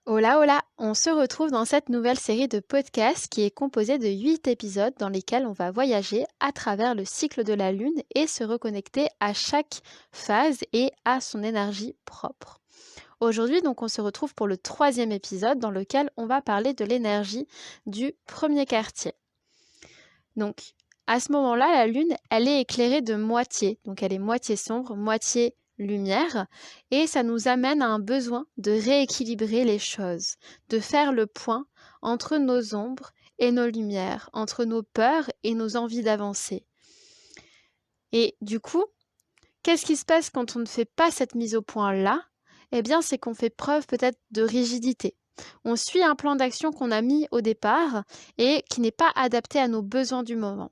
Hola hola, on se retrouve dans cette nouvelle série de podcasts qui est composée de 8 épisodes dans lesquels on va voyager à travers le cycle de la Lune et se reconnecter à chaque phase et à son énergie propre. Aujourd'hui, donc, on se retrouve pour le 3e épisode dans lequel on va parler de l'énergie du premier quartier. Donc, à ce moment-là, la Lune, elle est éclairée de moitié. Donc, elle est moitié sombre, moitié lumière. Et ça nous amène à un besoin de rééquilibrer les choses, de faire le point entre nos ombres et nos lumières, entre nos peurs et nos envies d'avancer. Et du coup, qu'est-ce qui se passe quand on ne fait pas cette mise au point-là ? Eh bien, c'est qu'on fait preuve peut-être de rigidité. On suit un plan d'action qu'on a mis au départ et qui n'est pas adapté à nos besoins du moment.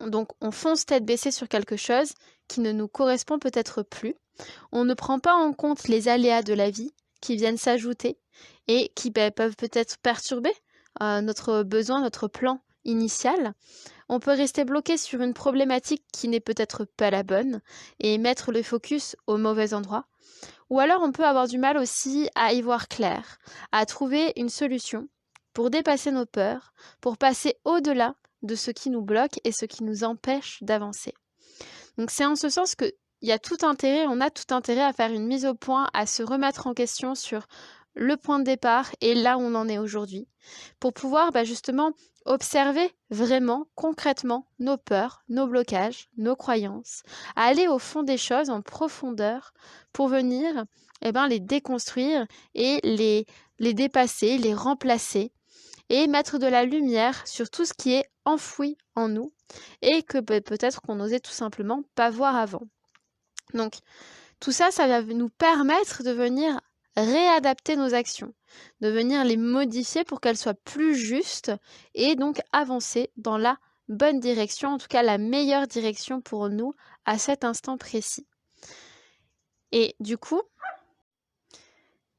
Donc, on fonce tête baissée sur quelque chose qui ne nous correspond peut-être plus. On ne prend pas en compte les aléas de la vie qui viennent s'ajouter et qui peuvent peut-être perturber notre besoin, notre plan initial. On peut rester bloqué sur une problématique qui n'est peut-être pas la bonne et mettre le focus au mauvais endroit. Ou alors on peut avoir du mal aussi à y voir clair, à trouver une solution pour dépasser nos peurs, pour passer au-delà de ce qui nous bloque et ce qui nous empêche d'avancer. Donc c'est en ce sens que on a tout intérêt à faire une mise au point, à se remettre en question sur le point de départ et là où on en est aujourd'hui, pour pouvoir justement observer vraiment, concrètement, nos peurs, nos blocages, nos croyances, à aller au fond des choses en profondeur pour venir les déconstruire et les dépasser, les remplacer et mettre de la lumière sur tout ce qui est enfoui en nous et que peut-être qu'on n'osait tout simplement pas voir avant. Donc, tout ça, ça va nous permettre de venir réadapter nos actions, de venir les modifier pour qu'elles soient plus justes et donc avancer dans la bonne direction, en tout cas la meilleure direction pour nous à cet instant précis. Et du coup,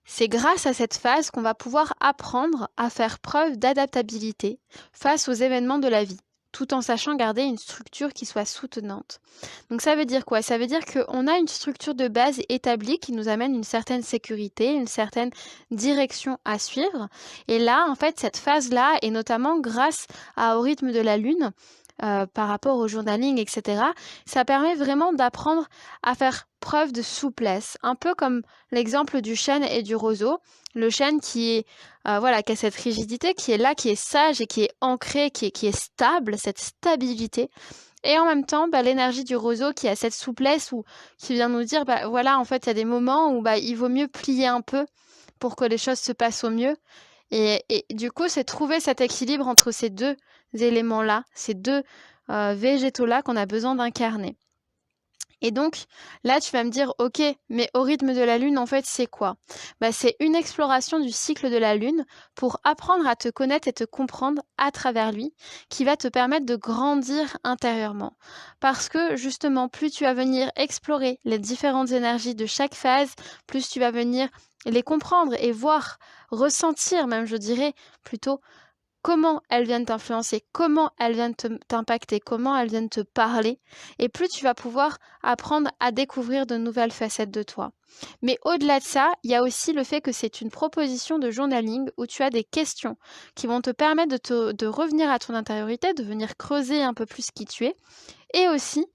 c'est grâce à cette phase qu'on va pouvoir apprendre à faire preuve d'adaptabilité face aux événements de la vie, tout en sachant garder une structure qui soit soutenante. Donc ça veut dire quoi ? Ça veut dire qu'on a une structure de base établie qui nous amène une certaine sécurité, une certaine direction à suivre. Et là, en fait, cette phase-là, et notamment grâce au rythme de la Lune, par rapport au journaling, etc., ça permet vraiment d'apprendre à faire preuve de souplesse, un peu comme l'exemple du chêne et du roseau. Le chêne qui est qui a cette rigidité, qui est là, qui est sage et qui est ancré, qui est stable, cette stabilité. Et en même temps, l'énergie du roseau qui a cette souplesse ou qui vient nous dire, en fait, il y a des moments où il vaut mieux plier un peu pour que les choses se passent au mieux. Et du coup, c'est trouver cet équilibre entre ces deux éléments-là, ces deux végétaux-là qu'on a besoin d'incarner. Et donc, là, tu vas me dire, ok, mais au rythme de la Lune, en fait, c'est quoi ? C'est une exploration du cycle de la Lune pour apprendre à te connaître et te comprendre à travers lui, qui va te permettre de grandir intérieurement. Parce que, justement, plus tu vas venir explorer les différentes énergies de chaque phase, plus tu vas venir les comprendre et voir, ressentir même, je dirais, plutôt, comment elles viennent t'influencer, comment elles viennent t'impacter, comment elles viennent te parler. Et plus tu vas pouvoir apprendre à découvrir de nouvelles facettes de toi. Mais au-delà de ça, il y a aussi le fait que c'est une proposition de journaling où tu as des questions qui vont te permettre de revenir à ton intériorité, de venir creuser un peu plus qui tu es. Et aussi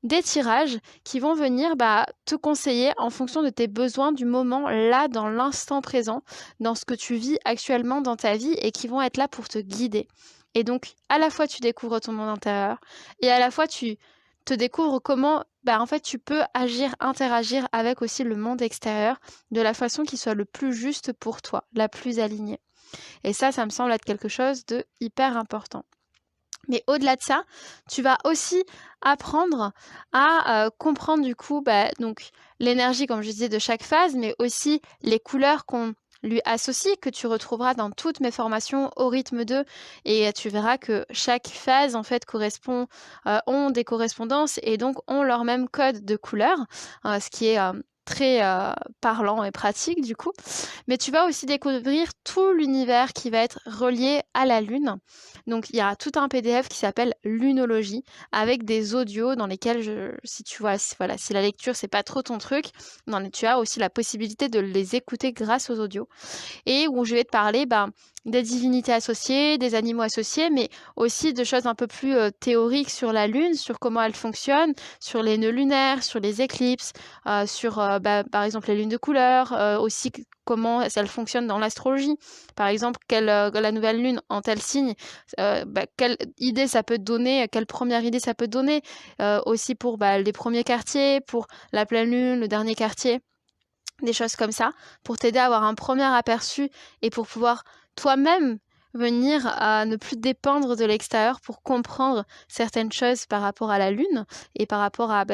des tirages qui vont venir te conseiller en fonction de tes besoins du moment, là, dans l'instant présent, dans ce que tu vis actuellement dans ta vie et qui vont être là pour te guider. Et donc, à la fois, tu découvres ton monde intérieur et à la fois, tu te découvres comment, en fait, tu peux agir, interagir avec aussi le monde extérieur de la façon qui soit le plus juste pour toi, la plus alignée. Et ça me semble être quelque chose de hyper important. Mais au-delà de ça, tu vas aussi apprendre à comprendre du coup donc l'énergie, comme je disais, de chaque phase, mais aussi les couleurs qu'on lui associe, que tu retrouveras dans toutes mes formations au rythme 2. Et tu verras que chaque phase, en fait, ont des correspondances et donc ont leur même code de couleur, ce qui est très parlant et pratique du coup. Mais tu vas aussi découvrir tout l'univers qui va être relié à la Lune. Donc il y a tout un PDF qui s'appelle Lunologie avec des audios dans lesquels si tu vois, voilà, si la lecture c'est pas trop ton truc, tu as aussi la possibilité de les écouter grâce aux audios et où je vais te parler des divinités associées, des animaux associés, mais aussi de choses un peu plus théoriques sur la Lune, sur comment elle fonctionne, sur les nœuds lunaires, sur les éclipses, sur par exemple les lunes de couleur, aussi comment elle fonctionne dans l'astrologie. Par exemple, la nouvelle lune en tel signe, quelle idée ça peut te donner, quelle première idée ça peut te donner, aussi pour les premiers quartiers, pour la pleine lune, le dernier quartier, des choses comme ça, pour t'aider à avoir un premier aperçu et pour pouvoir toi-même venir à ne plus dépendre de l'extérieur pour comprendre certaines choses par rapport à la lune et par rapport à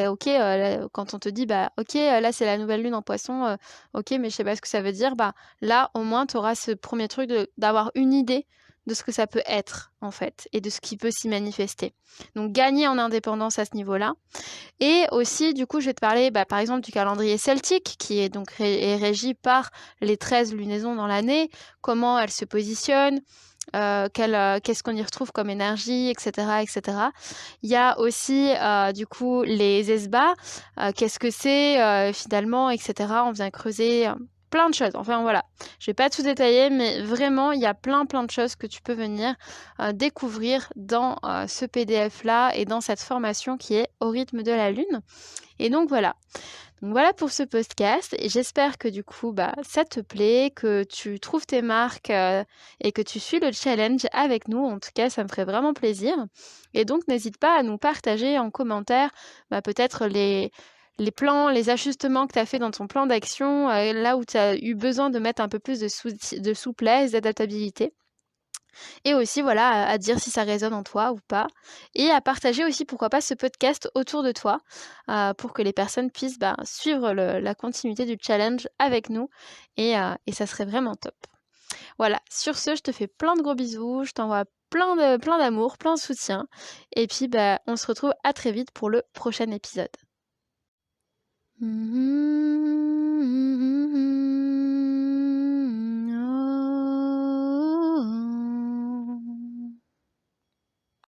quand on te dit ok là c'est la nouvelle lune en poisson, ok mais je sais pas ce que ça veut dire, là au moins tu auras ce premier truc d'avoir une idée de ce que ça peut être en fait et de ce qui peut s'y manifester. Donc gagner en indépendance à ce niveau-là. Et aussi, du coup, je vais te parler, par exemple, du calendrier celtique, qui est donc est régi par les 13 lunaisons dans l'année, comment elles se positionnent, qu'est-ce qu'on y retrouve comme énergie, etc., etc. Il y a aussi, du coup, les esbats, qu'est-ce que c'est, finalement, etc. On vient creuser plein de choses. Enfin, voilà. Je vais pas tout détailler, mais vraiment, il y a plein de choses que tu peux venir découvrir dans ce PDF-là et dans cette formation qui est au rythme de la Lune. Et donc voilà. Donc voilà pour ce podcast et j'espère que du coup ça te plaît, que tu trouves tes marques et que tu suis le challenge avec nous. En tout cas, ça me ferait vraiment plaisir. Et donc n'hésite pas à nous partager en commentaire peut-être les plans, les ajustements que tu as fait dans ton plan d'action, là où tu as eu besoin de mettre un peu plus de souplesse, d'adaptabilité. Et aussi, voilà, à dire si ça résonne en toi ou pas. Et à partager aussi, pourquoi pas, ce podcast autour de toi pour que les personnes puissent suivre la continuité du challenge avec nous. Et ça serait vraiment top. Voilà, sur ce, je te fais plein de gros bisous. Je t'envoie plein d'amour, plein de soutien. Et puis, on se retrouve à très vite pour le prochain épisode.